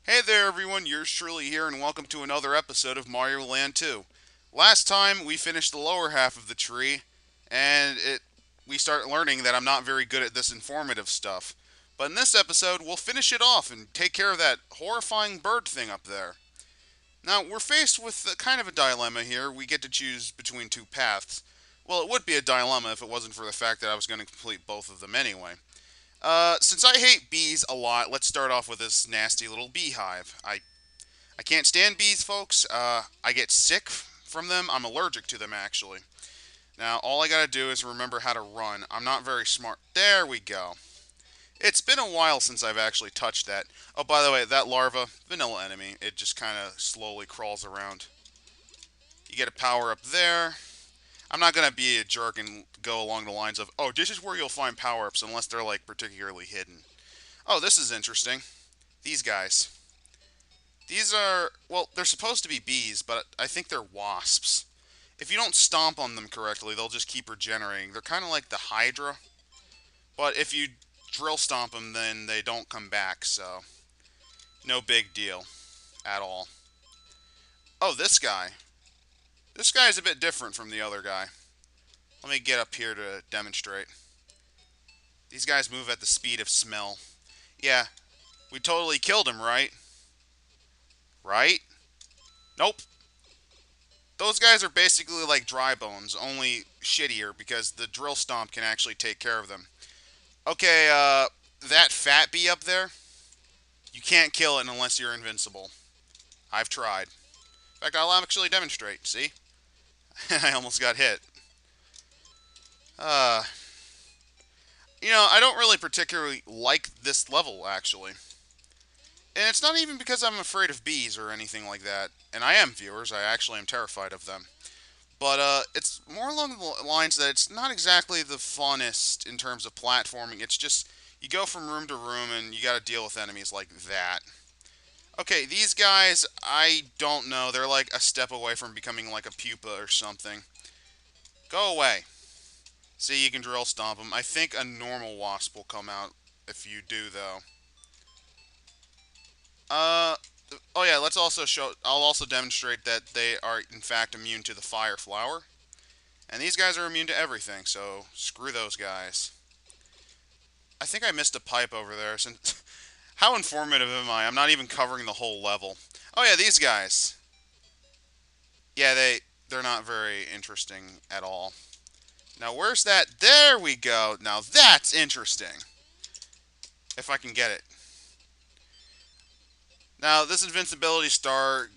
Hey there everyone, yours truly here and welcome to another episode of Mario Land 2. Last time we finished the lower half of the tree and we start learning that I'm not very good at this informative stuff. But in this episode we'll finish it off and take care of that horrifying bird thing up there. Now we're faced with kind of a dilemma here. We get to choose between two paths. Well, it would be a dilemma if it wasn't for the fact that I was going to complete both of them anyway. Since I hate bees a lot, let's start off with this nasty little beehive. I can't stand bees, folks. I get sick from them. I'm allergic to them, actually. Now, all I gotta do is remember how to run. I'm not very smart. There we go. It's been a while since I've actually touched that. Oh, by the way, that larva, vanilla enemy. It just kind of slowly crawls around. You get a power up there. I'm not gonna be a jerk and go along the lines of, oh, this is where you'll find power-ups unless they're, like, particularly hidden. Oh, this is interesting. These guys. These are, well, they're supposed to be bees, but I think they're wasps. If you don't stomp on them correctly, they'll just keep regenerating. They're kind of like the Hydra, but if you drill stomp them, then they don't come back, so no big deal at all. Oh, this guy. This guy is a bit different from the other guy. Let me get up here to demonstrate. These guys move at the speed of smell. Yeah, we totally killed him, right? Right? Nope. Those guys are basically like dry bones, only shittier because the drill stomp can actually take care of them. Okay, that fat bee up there, you can't kill it unless you're invincible. I've tried. In fact, I'll actually demonstrate. See? I almost got hit. Uh, I don't really particularly like this level, actually. And it's not even because I'm afraid of bees or anything like that. And I am, viewers. I actually am terrified of them. But it's more along the lines that it's not exactly the funnest in terms of platforming. It's just you go from room to room and you got to deal with enemies like that. Okay, these guys, I don't know. They're like a step away from becoming like a pupa or something. Go away. See, you can drill stomp them. I think a normal wasp will come out if you do, though. Uh, oh yeah, let's also show. I'll also demonstrate that they are in fact immune to the fire flower. And these guys are immune to everything, so screw those guys. I think I missed a pipe over there. Since how informative am I? I'm not even covering the whole level. Oh yeah, these guys. Yeah, they're not very interesting at all. Now where's that? There we go. Now that's interesting. If I can get it. Now this invincibility star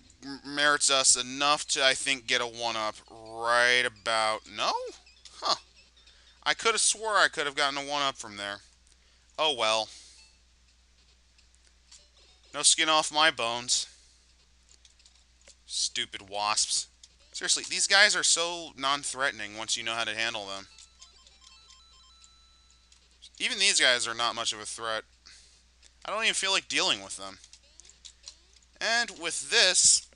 merits us enough to, I think, get a 1-up right about... No? Huh. I could have swore I could have gotten a 1-up from there. Oh well. No skin off my bones. Stupid wasps. Seriously, these guys are so non-threatening once you know how to handle them. Even these guys are not much of a threat. I don't even feel like dealing with them. And with this,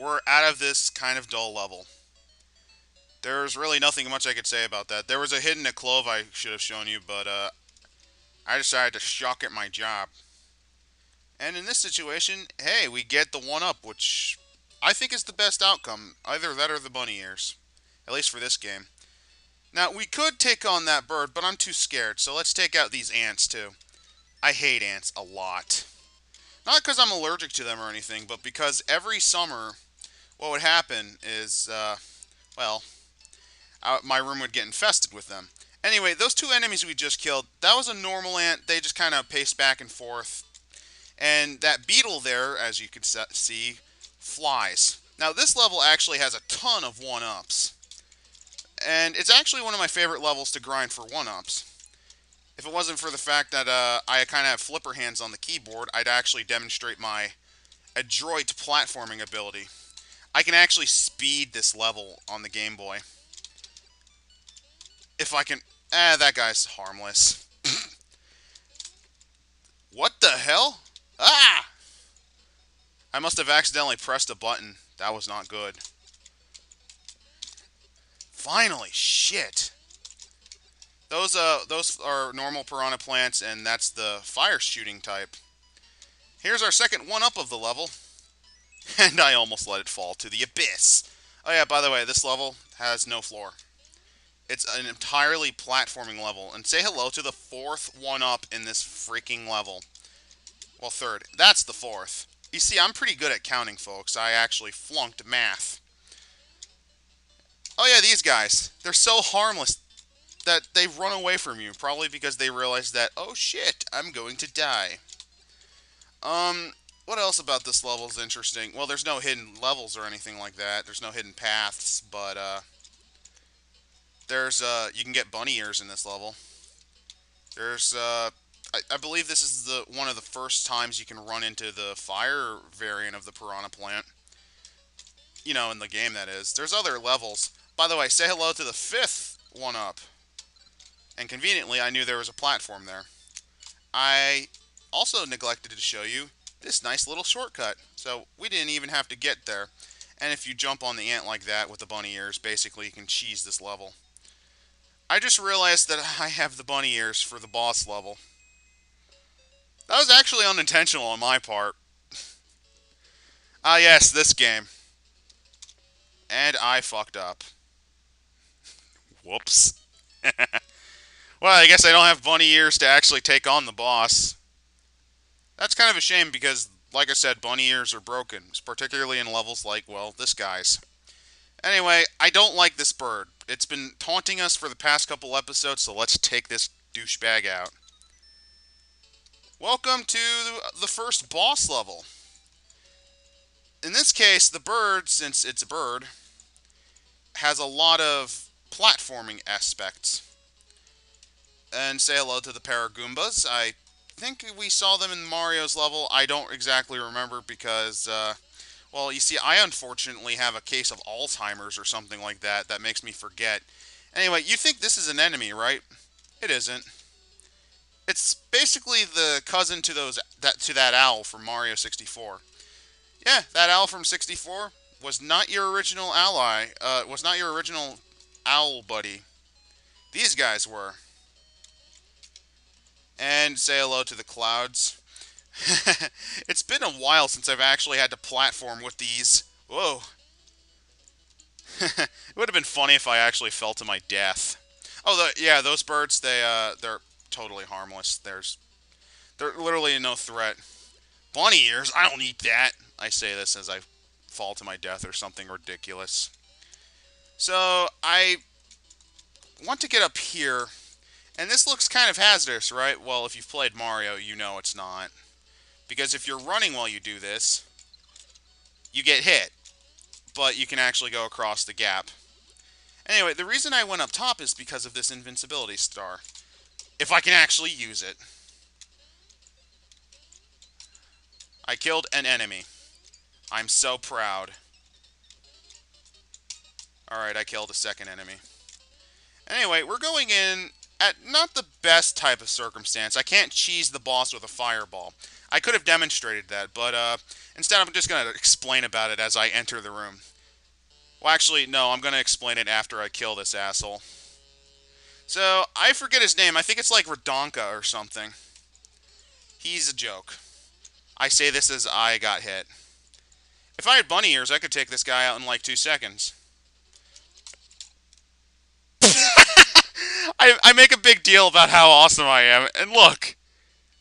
we're out of this kind of dull level. There's really nothing much I could say about that. There was a hidden clove I should have shown you, but I decided to shock at my job. And in this situation, hey, we get the 1-up, which I think is the best outcome. Either that or the bunny ears. At least for this game. Now, we could take on that bird, but I'm too scared, so let's take out these ants, too. I hate ants a lot. Not because I'm allergic to them or anything, but because every summer, what would happen is, well, my room would get infested with them. Anyway, those two enemies we just killed, that was a normal ant. They just kind of paced back and forth. And that beetle there, as you can see, flies. Now, this level actually has a ton of 1-ups. And it's actually one of my favorite levels to grind for 1-ups. If it wasn't for the fact that I kind of have flipper hands on the keyboard, I'd actually demonstrate my adroit platforming ability. I can actually speed this level on the Game Boy. If I can... that guy's harmless. What the hell? Ah! I must have accidentally pressed a button. That was not good. Finally, shit. Those are normal piranha plants, and that's the fire shooting type. Here's our second one-up of the level. And I almost let it fall to the abyss. Oh yeah, by the way, this level has no floor. It's an entirely platforming level. And say hello to the fourth one-up in this freaking level. Well, third. That's the fourth. You see, I'm pretty good at counting, folks. I actually flunked math. Oh yeah, these guys. They're so harmless that they run away from you. Probably because they realize that, oh shit, I'm going to die. What else about this level is interesting? Well, there's no hidden levels or anything like that. There's no hidden paths, but, you can get bunny ears in this level. There's, I believe this is one of the first times you can run into the fire variant of the piranha plant. You know, in the game, that is. There's other levels. By the way, say hello to the fifth one-up. And conveniently, I knew there was a platform there. I also neglected to show you this nice little shortcut. So, we didn't even have to get there. And if you jump on the ant like that with the bunny ears, basically you can cheese this level. I just realized that I have the bunny ears for the boss level. That was actually unintentional on my part. Ah yes, this game. And I fucked up. Whoops. Well, I guess I don't have bunny ears to actually take on the boss. That's kind of a shame because, like I said, bunny ears are broken, particularly in levels like, well, this guy's. Anyway, I don't like this bird. It's been taunting us for the past couple episodes, so let's take this douchebag out. Welcome to the first boss level. In this case, the bird, since it's a bird, has a lot of platforming aspects. And say hello to the Paragoombas. I think we saw them in Mario's level. I don't exactly remember because, well, you see, I unfortunately have a case of Alzheimer's or something like that that makes me forget. Anyway, you think this is an enemy, right? It isn't. It's basically the cousin to that owl from Mario 64. Yeah, that owl from 64 was not your original ally. Was not your original owl buddy. These guys were. And say hello to the clouds. It's been a while since I've actually had to platform with these. Whoa. It would have been funny if I actually fell to my death. Oh, yeah, those birds, they're totally harmless. They're literally no threat. Bunny ears? I don't eat that. I say this as I fall to my death or something ridiculous. So, I want to get up here. And this looks kind of hazardous, right? Well, if you've played Mario, you know it's not. Because if you're running while you do this, you get hit. But you can actually go across the gap. Anyway, the reason I went up top is because of this invincibility star. If I can actually use it. I killed an enemy. I'm so proud. Alright, I killed a second enemy. Anyway, we're going in at not the best type of circumstance. I can't cheese the boss with a fireball. I could have demonstrated that, but instead I'm just going to explain about it as I enter the room. Well, actually, no, I'm going to explain it after I kill this asshole. So, I forget his name. I think it's like Redonkel or something. He's a joke. I say this as I got hit. If I had bunny ears, I could take this guy out in like 2 seconds. I make a big deal about how awesome I am, and look,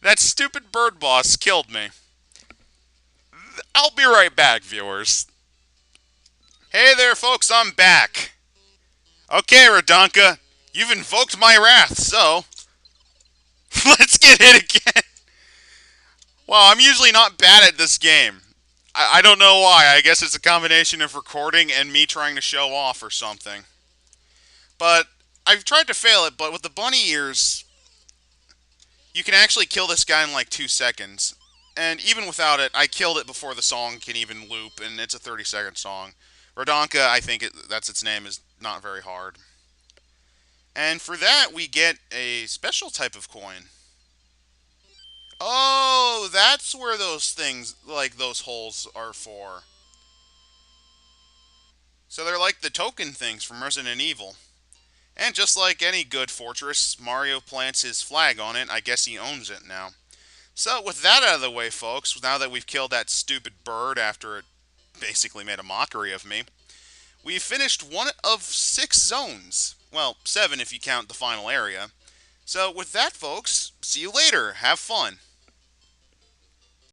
that stupid bird boss killed me. I'll be right back, viewers. Hey there, folks, I'm back. Okay, Redonka, you've invoked my wrath, so let's get hit again. Well, I'm usually not bad at this game. I don't know why. I guess it's a combination of recording and me trying to show off or something. But I've tried to fail it, but with the bunny ears, you can actually kill this guy in like 2 seconds. And even without it, I killed it before the song can even loop, and it's a 30-second song. Redonka, I think that's its name, is not very hard. And for that, we get a special type of coin. Oh, that's where those things, like those holes, are for. So they're like the token things from Resident Evil. And just like any good fortress, Mario plants his flag on it. I guess he owns it now. So, with that out of the way, folks, now that we've killed that stupid bird after it basically made a mockery of me, we've finished one of 6 zones. Well, 7 if you count the final area. So, with that, folks, see you later. Have fun.